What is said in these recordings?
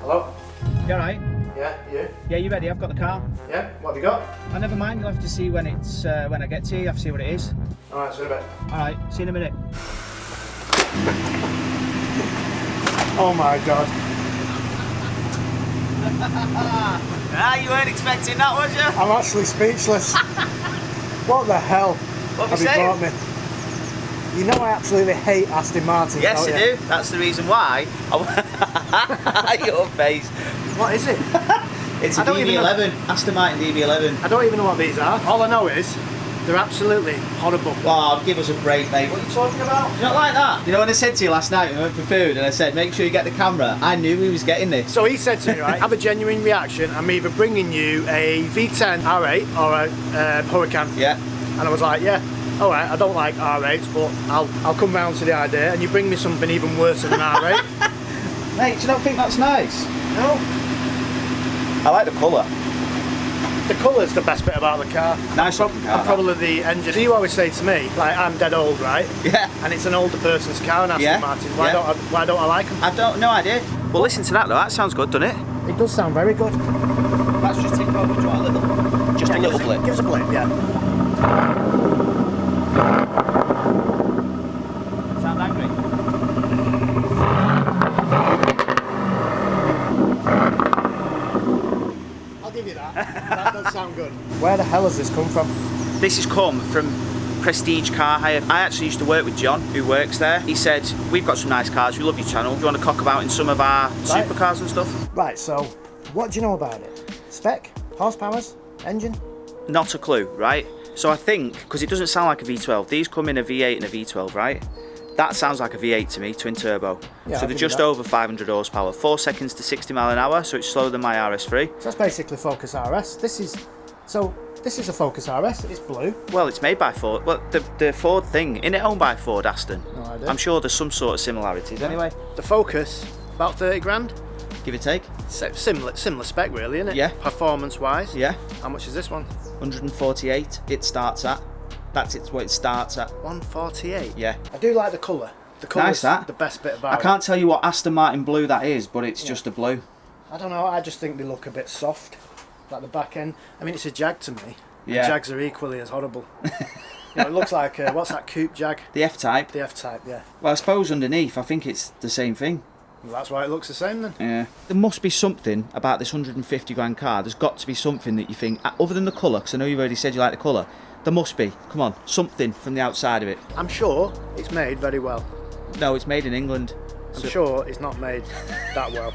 Hello? You alright? Yeah, you? Yeah, you ready? I've got the car. Yeah, what have you got? Oh, never mind, you'll have to see when it's when I get to you, you have to see what it is. Alright, see you in a bit. Alright, see you in a minute. Oh my god. You weren't expecting that, was you? I'm actually speechless. What the hell What have we you saying? brought me? You know I absolutely hate Aston Martins, Yes, don't I you? do. That's the reason why. Your face. What is it? It's a I don't even DB11. Aston Martin DB11. I don't even know what these are. All I know is they're absolutely horrible. Oh, give us a break, mate. What are you talking about? You don't like that? You know when I said to you last night we went for food and I said, make sure you get the camera, I knew he was getting this. So he said to me, right, have a genuine reaction. I'm either bringing you a V10 R8 or a Huracan. Yeah. And I was like, yeah, all right, I don't like R8s, but I'll come round to the idea, and you bring me something even worse than an R8. Mate, do you not think that's nice? No. I like the colour. The colour's the best bit about the car. Nice looking car. And probably the engine. So you always say to me, like, I'm dead old, right? Yeah. And it's an older person's car, an Aston Yeah. Martin. Yeah. Why don't I like them? I've no idea. Well, listen to that though. That sounds good, doesn't it? It does sound very good. Let's just take over. Do you want a little? Just a little blip. Give us a blip, yeah. Sound angry? I'll give you that. That does sound good. Where the hell has this come from? This has come from Prestige Car Hire. I actually used to work with John, who works there. He said, we've got some nice cars, we love your channel. Do you want to cock about in some of our supercars and stuff? Right, so what do you know about it? Spec? Horsepowers? Engine? Not a clue, right? So I think, because it doesn't sound like a V12, these come in a V8 and a V12, right? That sounds like a V8 to me, twin turbo. Yeah, so I'll they're give you just that. over 500 horsepower, 4 seconds to 60 mile an hour, so it's slower than my RS3. So that's basically Focus RS. This is a Focus RS. It's blue. Well, it's made by Ford. Well, the Ford thing, isn't it owned by Ford, Aston? No idea. I'm sure there's some sort of similarities. Anyway, The Focus, about 30 grand. give or take. Similar spec, really, isn't it? Yeah. Performance-wise. Yeah, How much is this one? 148 it starts at. That's what it starts at. 148. Yeah. I do like the colour. The colour's Nice, that. the best bit about I can't tell you what Aston Martin blue that is, but it's just a blue. it. I don't know, I just think they look a bit soft. Like the back end. I mean, it's a Jag to me. Yeah. And Jags are equally as horrible. It looks like, what's that coupe Jag? The F-Type. The F-Type, yeah. Well, I suppose underneath, I think it's the same thing. Well, that's why it looks the same then. Yeah. There must be something about this 150 grand car. There's got to be something that you think, other than the colour, because I know you've already said you like the colour. There must be. Come on, something from the outside of it. I'm sure it's made very well. No, it's made in England. I'm sure it's not made that well.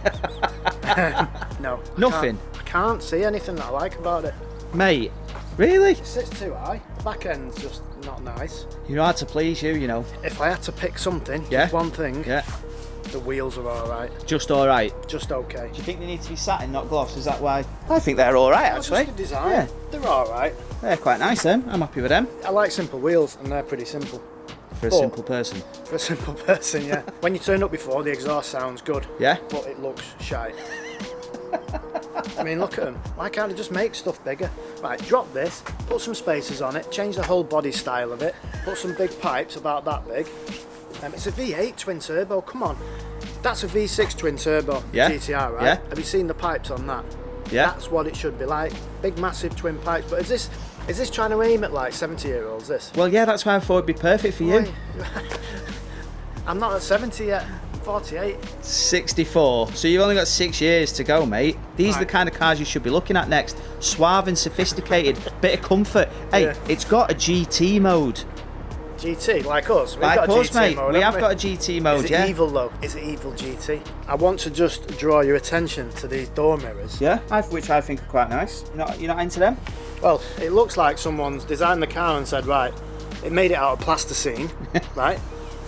No. Nothing? I can't see anything that I like about it. Mate, really? It sits too high. The back end's just not nice. You're hard to please, you know. If I had to pick something, Yeah. just one thing, Yeah. the wheels are alright. Just alright. Just okay. Do you think they need to be satin, not gloss? Is that why? I think they're alright, actually. Just the design. Yeah. They're alright. They're quite nice, then. I'm happy with them. I like simple wheels, and they're pretty simple. For a But- simple person. For a simple person, yeah. When you turn up before, the exhaust sounds good. Yeah? But it looks shite. I mean, look at them. Why can't they just make stuff bigger? Right, drop this, put some spacers on it, change the whole body style of it, put some big pipes about that big. It's a V8 twin turbo, come on. That's a V6 twin turbo Yeah. GTR, right? Yeah. Have you seen the pipes on that? Yeah. That's what it should be like. Big, massive twin pipes. But is this trying to aim at like 70-year-olds, this? Well, yeah, that's why I thought it'd be perfect for you. I'm not at 70 yet. I'm 48. 64. So you've only got 6 years to go, mate. These are the kind of cars you should be looking at next. Suave and sophisticated, bit of comfort. Hey, Yeah. it's got a GT mode. GT, like us. We've Like got a us, GT mate. mode, We haven't have got a GT mode, Is it yeah. evil though? Is it evil GT? I want to just draw your attention to these door mirrors. Yeah, which I think are quite nice. You're not into them? Well, it looks like someone's designed the car and said, right, it made it out of plasticine, right?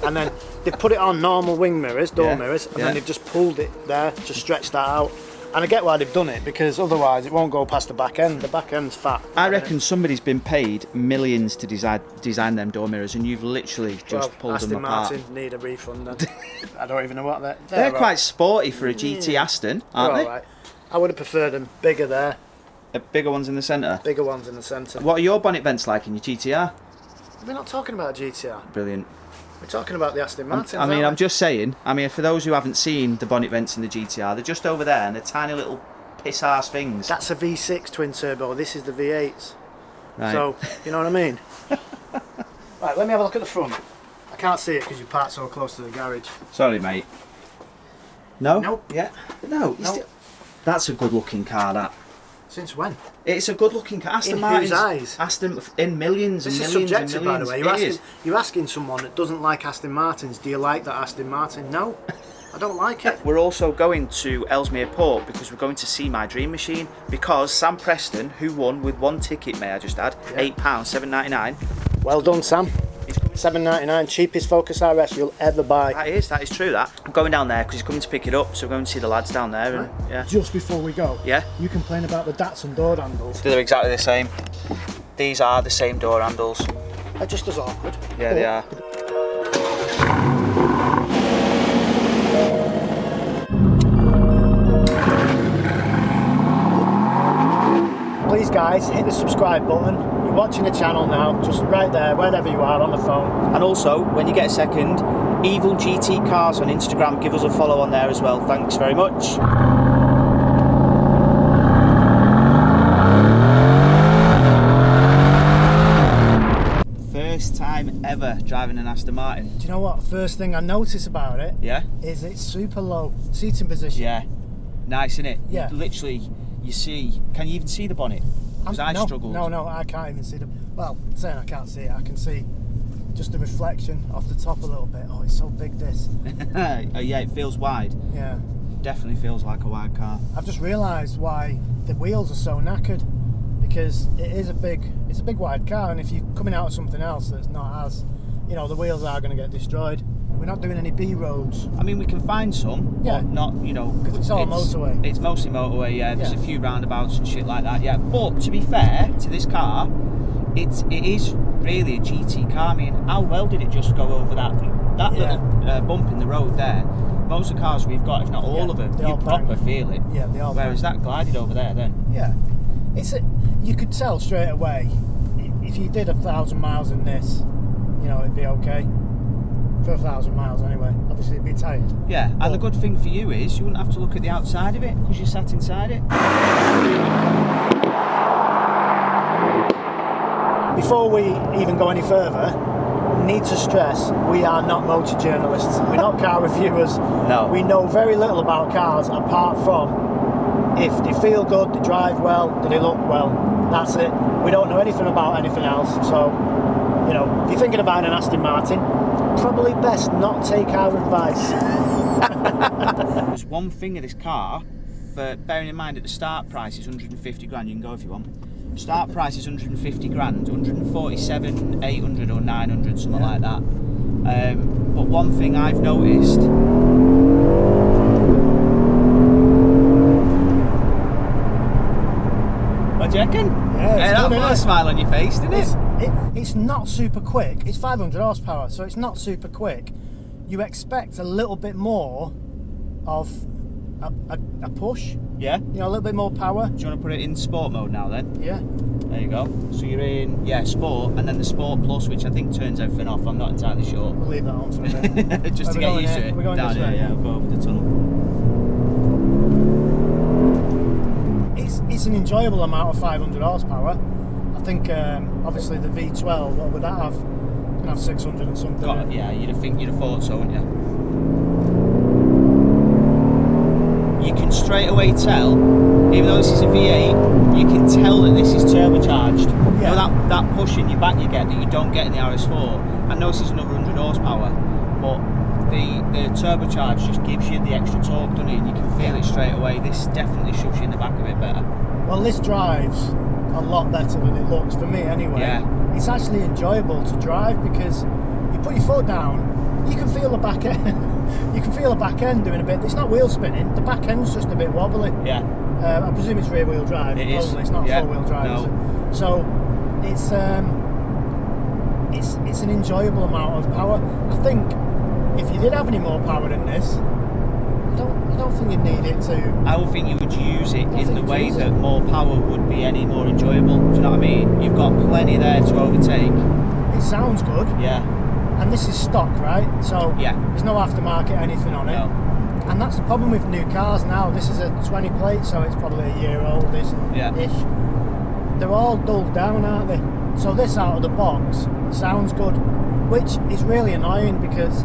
And then they put it on normal wing mirrors, door mirrors, and then they've just pulled it there to stretch that out. And I get why they've done it, because otherwise it won't go past the back end. The back end's fat. I reckon somebody's been paid millions to design them door mirrors, and you've literally just pulled Aston them apart. Martin need a refund then. I don't even know what they're. They're all quite sporty for a GT Aston, aren't they're they? all right. I would have preferred them bigger there, Bigger ones in the centre. bigger ones in the centre. What are your bonnet vents like in your GTR? We're not talking about GTR. Brilliant. We're talking about the Aston Martins. I mean, aren't I'm just saying. I mean, for those who haven't seen the bonnet vents in the GTR, they're just over there, and they're tiny little piss arse things. That's a V6 twin turbo. This is the V8s. Right. So you know what I mean. Right, let me have a look at the front. I can't see it because you parked so close to the garage. Sorry, mate. No. Nope. Yeah. No. Nope. That's a good-looking car. That. Since when? It's a good-looking car. Aston In Martin's, whose eyes? Aston in millions and This is millions and subjective, millions. by the way. You're asking someone that doesn't like Aston Martins, do you like that Aston Martin? No, I don't like it. We're also going to Ellesmere Port because we're going to see my dream machine, because Sam Preston, who won with one ticket, may I just add, £8, £7.99. Well done, Sam. He's coming. £7.99, cheapest Focus RS you'll ever buy. That is true. That I'm going down there because he's coming to pick it up, so we're going to see the lads down there. And, yeah. Just before we go, Yeah. you complain about the Datsun door handles. They're exactly the same. These are the same door handles. They're just as awkward. Yeah, they are. Please guys, hit the subscribe button. You're watching the channel now, just right there, wherever you are on the phone. And also, when you get a second, Evil GT Cars on Instagram, give us a follow on there as well. Thanks very much. First time ever driving an Aston Martin. Do you know what? First thing I notice about it Yeah? is it's super low seating position. Yeah. Nice, innit? Yeah. Literally, you see, can you even see the bonnet? Because I struggled. No, I can't even see them. Well, saying I can't see it, I can see just the reflection off the top a little bit. Oh, it's so big, this. Yeah, it feels wide. Yeah. Definitely feels like a wide car. I've just realised why the wheels are so knackered, because it's a big wide car, and if you're coming out of something else that's not as, you know, the wheels are going to get destroyed. We're not doing any B roads. I mean, we can find some, Yeah. but not, you know, Because it's all motorway. It's mostly motorway, yeah. There's Yeah. a few roundabouts and shit like that, yeah. But to be fair to this car, it is really a GT car. I mean, how well did it just go over that Yeah. little bump in the road there? Most of the cars we've got, if not all Yeah, of them, they you all proper bang. feel it. Yeah, they all Whereas bang. that glided over there then. Yeah. You could tell straight away, if you did 1,000 miles in this, you know, it'd be okay. For 1,000 miles anyway. Obviously it'd be tired. Yeah, and the good thing for you is you wouldn't have to look at the outside of it because you sat inside it. Before we even go any further, need to stress we are not motor journalists. We're not car reviewers. No. We know very little about cars apart from if they feel good, they drive well, do they look well. That's it. We don't know anything about anything else. So, you know, if you're thinking about an Aston Martin, probably best not take our advice. There's one thing of this car, for bearing in mind that the start price is 150 grand, you can go if you want. Start price is 150 grand, 147, 800 or 900, something like that. But one thing I've noticed, what do you reckon? Yeah, it's that'll good, put a innit? smile on your face, didn't it? It's not super quick. It's 500 horsepower, so it's not super quick. You expect a little bit more of a push, Yeah. you know, a little bit more power. Do you want to put it in sport mode now then? Yeah. There you go. So you're in, yeah, sport, and then the sport plus, which I think turns everything off. I'm not entirely sure. We'll leave that on for a bit. Just to Where get we used going to it. We're going Down this here, way. yeah, we'll go over the tunnel. It's an enjoyable amount of 500 horsepower. I think obviously the V12, what would that have? It's gonna have 600 and something. God, yeah, you'd have thought so, wouldn't you? You can straight away tell, even though this is a V8, you can tell that this is turbocharged. Yeah. You know that push in your back you get that you don't get in the RS4. I know this is another 100 horsepower, but the turbocharge just gives you the extra torque, doesn't it? And you can feel it straight away. This definitely shoves you in the back a bit better. Well, this drives a lot better than it looks, for me anyway. Yeah. It's actually enjoyable to drive because you put your foot down, you can feel the back end. You can feel the back end doing a bit. It's not wheel spinning. The back end's just a bit wobbly. Yeah. I presume it's rear wheel drive. It is. Only. It's not Yeah. 4-wheel drive. No. Is it? So it's an enjoyable amount of power. I think if you did have any more power than this, I don't think you'd need it to. I don't think you would use it in think the you'd way use that it. more power would be any more enjoyable. Do you know what I mean? You've got plenty there to overtake. It sounds good. Yeah. and this is stock, right? So Yeah. there's no aftermarket anything on it. No. And that's the problem with new cars now. This is a 20 plate, so it's probably a year old-ish. Yeah. They're all dulled down, aren't they? So this out of the box sounds good, which is really annoying because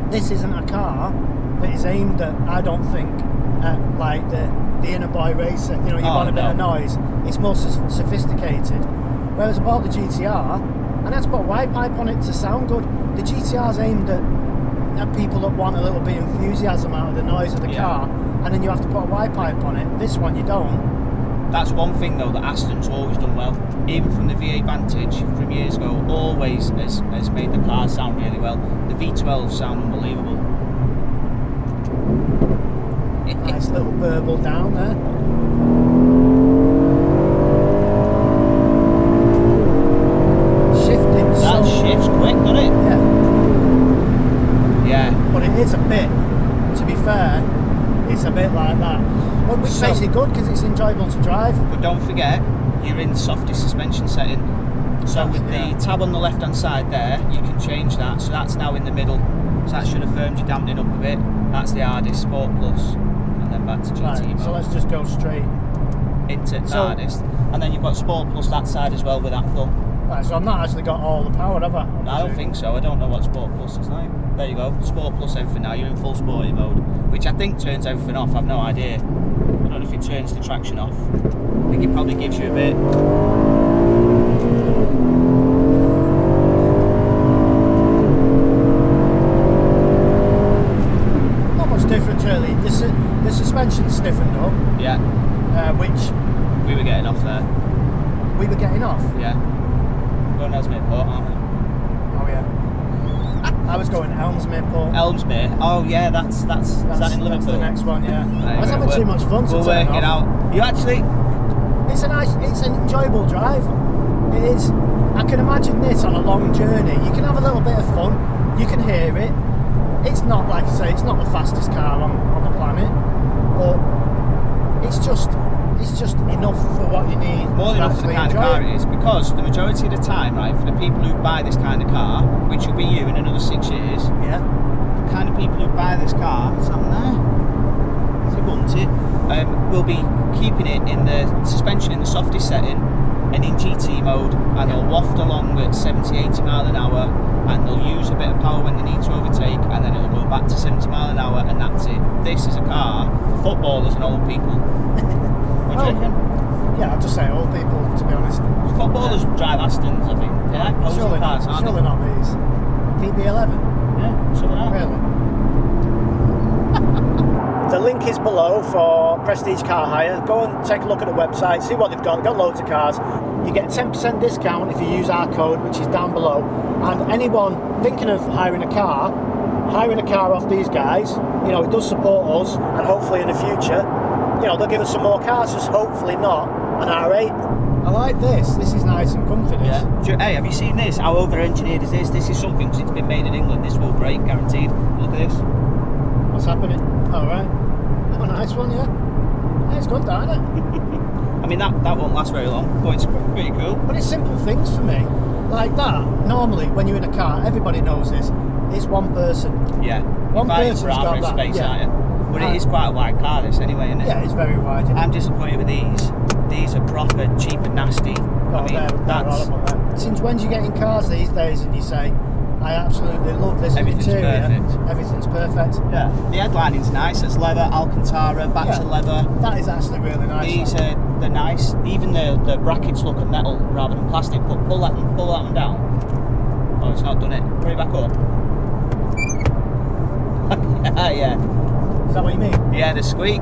this isn't a car that is aimed at, I don't think, at like the inner boy racer. You know, you want a bit of noise. It's more sophisticated. Whereas I bought the GTR and I had to put a wide pipe on it to sound good. The GTR's aimed at people that want a little bit of enthusiasm out of the noise of the car, and then you have to put a wide pipe on it. This one you don't. That's one thing though that Aston's always done well. Even from the V8 Vantage from years ago, always has made the cars sound really well. The V12 sound unbelievable. Nice little burble down there. Shifting. That shifts quick, doesn't it? Yeah. Yeah. But it is a bit, to be fair, it's a bit like that. But which makes it good because it's enjoyable to drive. But don't forget, you're in softest suspension setting. So with the tab on the left hand side there, you can change that. So that's now in the middle. So that should have firmed your dampening up a bit. That's the hardest, Sport Plus. And then back to GT Right, mode. so let's just go straight. Into the hardest. And then you've got Sport Plus that side as well with that thumb. Right, so I've not actually got all the power, have I? No, I don't think so. I don't know what Sport Plus is like. There you go. Sport Plus everything now. You're in full sporty mode, which I think turns everything off. I've no idea. I don't know if it turns the traction off. I think it probably gives you a bit. Not much different really. The suspension's stiffened up, Yeah. which We were getting off there. we were getting off. Yeah. Going Ellesmere Port, aren't we? Oh yeah. I was going Elmsmere Port. Ellesmere. Oh yeah, that's is that in That's Liverpool? the next one, yeah. Right, I was having too much fun to We'll turn work it off. out. You actually. It's an enjoyable drive. It is. I can imagine this on a long journey. You can have a little bit of fun. You can hear it. It's not, like I say, it's not the fastest car on the planet, but it's just enough for what you need. More than enough for the kind of car it is, because the majority of the time, right, for the people who buy this kind of car, which will be you in another 6 years, Yeah. the kind of people who buy this car, it's on there, as it wants it, will be keeping it in the suspension in the softest setting and in GT mode, and they'll waft along at 70-80 mile an hour, and they'll use a bit of power when they need to overtake, and then it'll go back to 70 mile an hour, and that's it. This is a car for footballers and old people. What do you reckon? Yeah, I'll just say old people, to be honest. Footballers drive Astons, I think. They like posing Surely cars, not, aren't surely they? not these. DB11. Yeah, so they are. Really? The link is below for Prestige Car Hire. Go and take a look at the website, see what they've got. They've got loads of cars. You get a 10% discount if you use our code, which is down below. And anyone thinking of hiring a car off these guys, you know, it does support us, and hopefully in the future, you know, they'll give us some more cars, just hopefully not an R8. I like this. This is nice and comfy. This. Yeah. Hey, have you seen this? How over-engineered is this? This is something, because it's been made in England. This will break, guaranteed. Look at this. What's happening? All right. Oh, nice one, yeah. Yeah, it's good, that, isn't it? I mean, that won't last very long, but it's pretty cool. But it's simple things for me. Like that, normally when you're in a car, everybody knows this, it's one person. Yeah. One You're fighting person's for got armor that, space, yeah. aren't you? But it is quite a wide car, this, anyway, isn't it? Yeah, it's very wide. Isn't it? I'm disappointed with these. These are proper, cheap and nasty. Oh, I mean, they're that's... horrible, them. Since when do you get in cars these days and you say, I absolutely love this Everything's interior. perfect. Everything's perfect. Yeah. The headlining's nice. It's leather, Alcantara, back Yeah. to leather. That is actually really nice. These they're nice. Even the brackets look of metal rather than plastic. But pull that one down. Oh, it's not done it. Bring it back up. Yeah. Is that what you mean? Yeah, the squeak.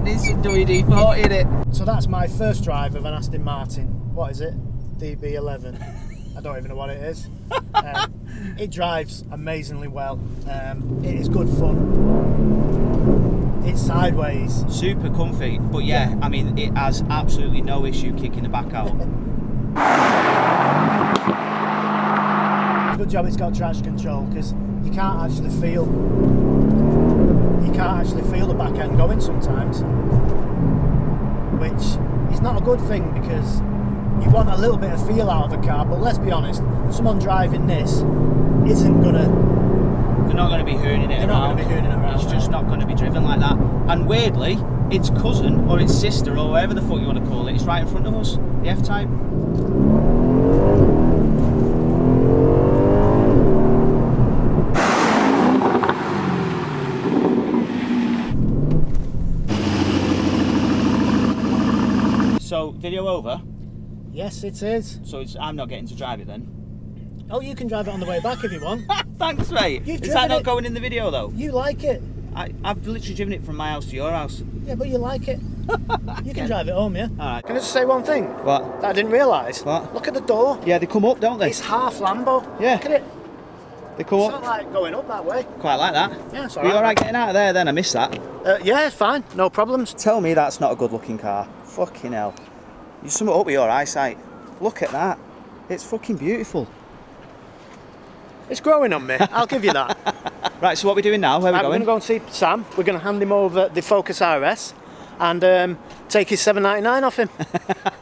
Needs some WD-40 in it. So that's my first drive of an Aston Martin. What is it? DB11. I don't even know what it is. It drives amazingly well. It is good fun. It's sideways. Super comfy. But yeah, I mean, it has absolutely no issue kicking the back out. Good job it's got traction control, because you can't actually feel the back end going sometimes, which is not a good thing, because you want a little bit of feel out of a car, but let's be honest, someone driving this isn't gonna. They're not going to be hooning it They're not going to be hooning it around. It's just not going to be driven like that. And weirdly, its cousin or its sister or whatever the fuck you want to call it is right in front of us. The F-Type. So, video over. Yes, it is. So I'm not getting to drive it then. Oh, you can drive it on the way back if you want. Thanks, mate. You've Is that driven not it. going in the video though? You like it. I've literally driven it from my house to your house. Yeah, but you like it. You can drive it home, yeah? Alright. Can I just say one thing? What? That I didn't realise? What? Look at the door. Yeah, they come up, don't they? It's half Lambo. Yeah. Look at it. They come It's up. not like going up that way. Quite like that. Yeah, it's Were you alright. alright getting out of there then? I missed that. Yeah, it's fine. No problems. Tell me that's not a good looking car. Fucking hell. You sum it up with your eyesight. Look at that. It's fucking beautiful. It's growing on me. I'll give you that. Right, so what are we doing now? Where are we Right, we're going? going to go and see Sam. We're going to hand him over the Focus RS and take his $7.99 off him.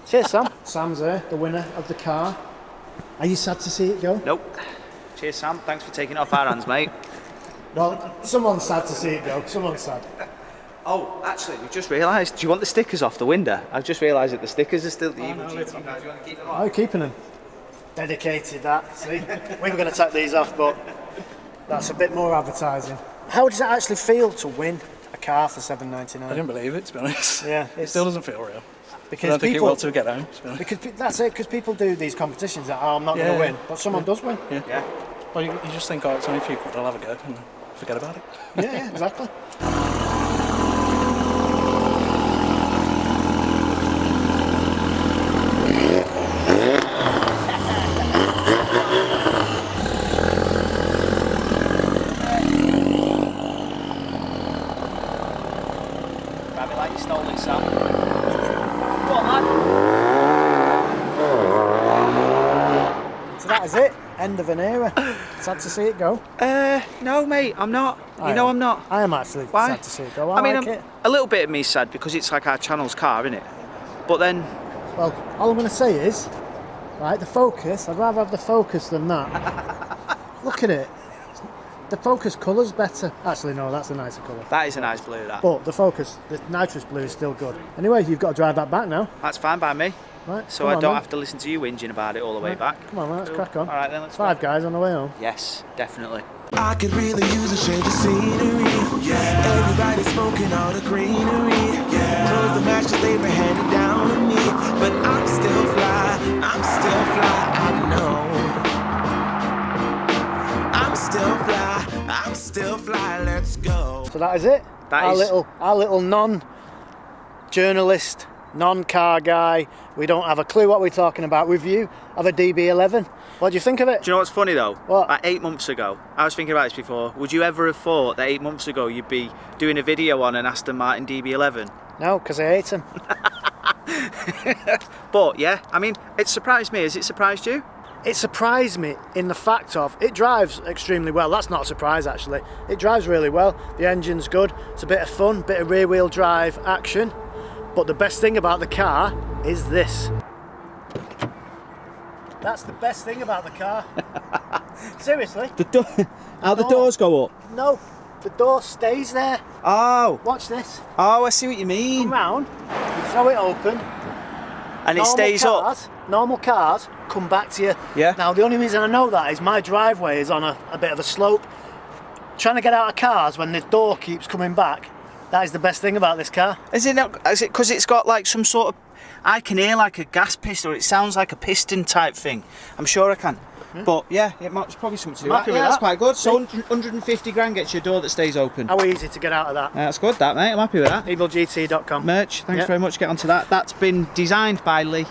Cheers, Sam. Sam's there, the winner of the car. Are you sad to see it go? Nope. Cheers, Sam. Thanks for taking it off our hands, mate. Well, someone's sad to see it go. Someone's sad. Oh, actually, we just realised. Do you want the stickers off the window? I've just realised that the stickers are still the evil GT guys. You want to keep them on? Oh, you're keeping them. Dedicated, that. See? We were going to take these off, but that's a bit more advertising. How does it actually feel to win a car for $7.99? I didn't believe it, to be honest. Yeah, It still doesn't feel real. because I don't think it people, will till we get home, to be honest. because that's it. Because people do these competitions that I'm not going Yeah. to win, but someone does win. Yeah. Well, you just think, oh, it's only a few quid, I'll have a go, and forget about it. Yeah, exactly. Grab it like you stole it, Sam. Go on, lad. So that is it. End of an era. Sad to see it go. No, mate, I'm not. I I'm am. not. I am actually Why? sad to see it go. I mean, like it. a little bit of me sad because it's like our channel's car, isn't it? But then, Well, all I'm going to say is, right, the Focus, I'd rather have the Focus than that. Look at it. The Focus colour's better. Actually, no, that's a nicer colour. that is a nice blue, that. But the Focus, the nitrous blue is still good. Anyway, you've got to drive that back now. That's fine by me. Right, So come I on don't then. have to listen to you whinging about it all the way Right, back. Come on, let's crack on. All right, then let's Five guys on the way home. Yes, definitely. I could really use a change of scenery. Yeah. Everybody smoking all the greenery. Yeah. Close the match that they were handed down to me. But I'm still fly. I'm still fly. I know. I'm still fly. I'm still fly. Let's go. So that is it. That our is- little non-journalist, non-car guy. We don't have a clue what we're talking about. Review of a DB11. What do you think of it? Do you know what's funny though? What? Like 8 months ago, I was thinking about this before. Would you ever have thought that 8 months ago you'd be doing a video on an Aston Martin DB11? No, because I hate him. But yeah, I mean, it surprised me. Has it surprised you? It surprised me in the fact of it drives extremely well. That's not a surprise actually. It drives really well. The engine's good. It's a bit of fun, bit of rear wheel drive action. But the best thing about the car is this. That's the best thing about the car. Seriously. How the door. doors go up? No, the door stays there. Oh, Watch this. oh, I see what you mean. Come round, you throw it open. And it stays up. Normal cars come back to you. Yeah. Now the only reason I know that is my driveway is on a bit of a slope. Trying to get out of cars when the door keeps coming back. That is the best thing about this car. Is it not? Is it because it's got like some sort of? I can hear like a gas piston, or it sounds like a piston type thing. I'm sure I can. But yeah, it's probably something to do. I'm happy with That's that. quite good. So 150 grand gets you a door that stays open. How easy to get out of that. That's good, that mate. I'm happy with that. EvilGT.com. Merch, thanks Yeah. very much. Get onto that. That's been designed by Lee.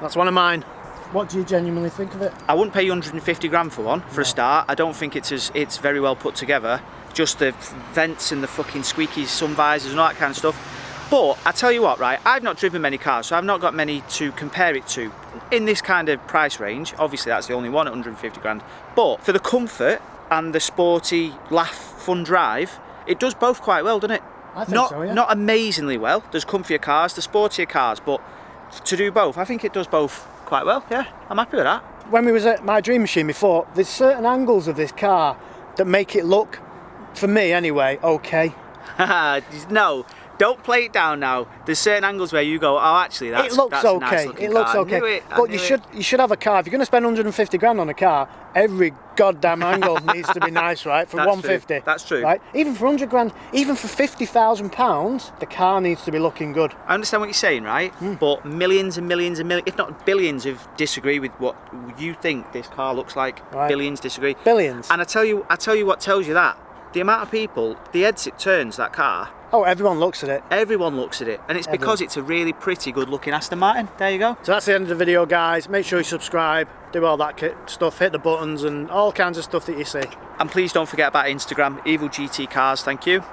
That's one of mine. What do you genuinely think of it? I wouldn't pay you 150 grand for one, for a start. I don't think it's very well put together. Just the vents and the fucking squeaky sun visors and all that kind of stuff. But I tell you what, right, I've not driven many cars, so I've not got many to compare it to in this kind of price range. Obviously, that's the only one at 150 grand. But for the comfort and the sporty, laugh, fun drive, it does both quite well, doesn't it? I think so, yeah. Not amazingly well. There's comfier cars, there's sportier cars, but to do both, I think it does both quite well, yeah. I'm happy with that. When we was at my dream machine before, there's certain angles of this car that make it look, for me anyway, okay. No, don't play it down now. There's certain angles where you go, oh, actually, that's It looks that's a okay. nice looking It looks car. okay. But you should have a car. If you're going to spend 150 grand on a car, every goddamn angle needs to be nice, right? For That's 150. true. That's true. Right? Even for 100 grand, even for 50,000 pounds, the car needs to be looking good. I understand what you're saying, right? But millions and millions and millions, if not billions, of disagree with what you think this car looks like. Right. Billions disagree. Billions. And I tell you what tells you that. The amount of people, the heads it turns, that car, Oh, everyone looks at it. everyone looks at it. And it's because it's a really pretty, good looking Aston Martin. There you go. So that's the end of the video, guys. Make sure you subscribe, do all that stuff, hit the buttons and all kinds of stuff that you see. And please don't forget about Instagram, Evil GT Cars. Thank you.